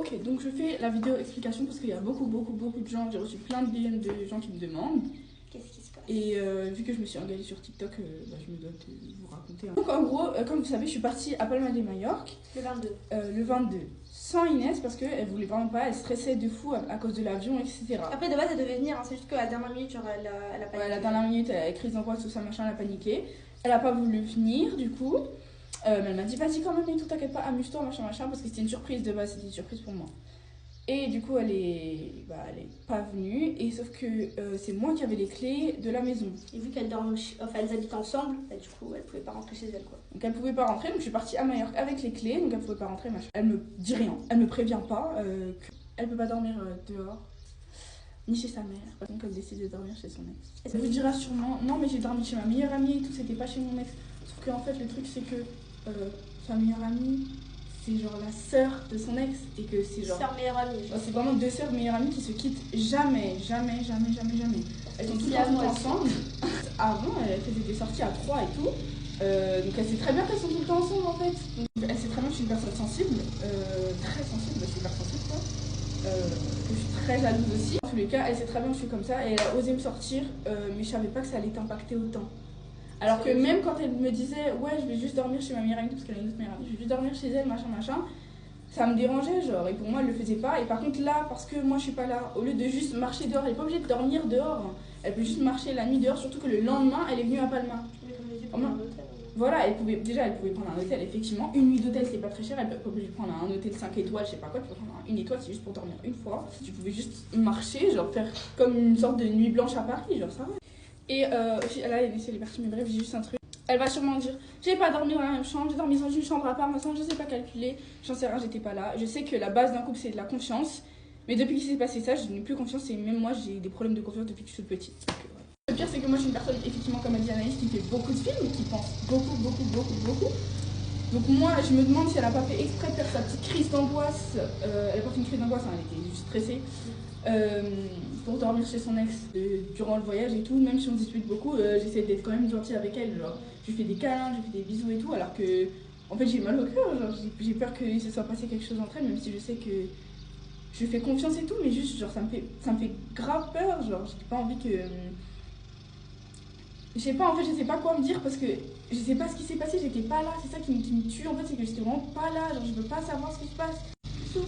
Ok, donc je fais la vidéo explication parce qu'il y a beaucoup de gens, j'ai reçu plein de DM de gens qui me demandent. Qu'est-ce qui se passe? Et vu que je me suis engagée sur TikTok, je me dois de vous raconter. Donc en gros, comme vous savez, je suis partie à Palma de Majorque. Le 22. Le 22. Sans Inès parce qu'elle voulait vraiment pas, elle stressait de fou à cause de l'avion, etc. Après de base elle devait venir, hein, c'est juste qu'à la dernière minute, genre elle a paniqué. Ouais, la dernière minute, elle a crise d'angoisse, tout ça, machin, elle a paniqué. Elle a pas voulu venir du coup. Mais elle m'a dit vas-y quand même et tout, t'inquiète pas, amuse-toi, machin, parce que c'était une surprise de base, c'était une surprise pour moi. Et du coup, elle est pas venue, et sauf que c'est moi qui avais les clés de la maison. Et vu qu'elles dorment, enfin elles habitent ensemble, bah, du coup elle pouvait pas rentrer chez elle quoi. Donc elle pouvait pas rentrer, donc je suis partie à Majorque avec les clés, donc elle pouvait pas rentrer, machin. Elle me dit rien, elle me prévient pas qu'elle peut pas dormir dehors, ni chez sa mère, donc elle décide de dormir chez son ex. Elle vous dira sûrement, non mais j'ai dormi chez ma meilleure amie et tout, c'était pas chez mon ex. Sauf qu'en fait le truc c'est que sa meilleure amie, c'est genre la sœur de son ex, et que c'est genre... Sœur meilleure amie. C'est vraiment deux sœurs meilleures amies qui se quittent jamais. Elles sont tout le temps ensemble. Avant, elles faisaient des sorties à 3 et tout. Donc elle sait très bien qu'elles sont tout le temps ensemble en fait. Donc, elle sait très bien que je suis une personne sensible, très sensible, je suis hyper sensible quoi. Que je suis très jalouse aussi. En tous les cas, elle sait très bien que je suis comme ça et elle a osé me sortir, mais je savais pas que ça allait t'impacter autant. Alors que même quand elle me disait ouais je vais juste dormir chez ma meilleure amie parce qu'elle a une autre meilleure amie, je vais juste dormir chez elle machin, ça me dérangeait genre, et pour moi elle le faisait pas. Et par contre là, parce que moi je suis pas là, au lieu de juste marcher dehors, elle est pas obligée de dormir dehors, elle peut juste marcher la nuit dehors, surtout que le lendemain elle est venue à Palma. Voilà, elle pouvait prendre un hôtel, effectivement. Une nuit d'hôtel, c'est pas très cher. Elle peut pas obligée de prendre un hôtel 5 étoiles, je sais pas quoi. Tu peux prendre une étoile, c'est juste pour dormir une fois. Tu pouvais juste marcher, genre faire comme une sorte de nuit blanche à Paris, genre ça va. Et là, elle est partie, mais bref, j'ai juste un truc. Elle va sûrement dire j'ai pas dormi dans la même chambre, j'ai dormi dans une chambre à part, maintenant je sais pas calculer, j'en sais rien, j'étais pas là. Je sais que la base d'un couple c'est de la confiance, mais depuis qu'il s'est passé ça, je n'ai plus confiance et même moi j'ai des problèmes de confiance depuis que je suis toute petite. Donc, ouais. Le pire c'est que moi je suis une personne, effectivement, comme a dit Anaïs, qui fait beaucoup de films, qui pense beaucoup. Donc moi je me demande si elle a pas fait exprès de faire sa petite crise d'angoisse, elle a pas fait une crise d'angoisse, hein, elle était juste stressée. Pour dormir chez son ex durant le voyage et tout, même si on dispute beaucoup, j'essaie d'être quand même gentille avec elle, genre je lui fais des câlins, je lui fais des bisous et tout, alors que en fait j'ai mal au cœur, genre j'ai peur qu'il se soit passé quelque chose entre elles, même si je sais que je lui fais confiance et tout, mais juste genre ça me fait grave peur, genre j'ai pas envie que... Je sais pas, en fait je sais pas quoi me dire parce que je sais pas ce qui s'est passé, j'étais pas là, c'est ça qui me tue en fait, c'est que j'étais vraiment pas là, genre je veux pas savoir ce qui se passe. Bisous.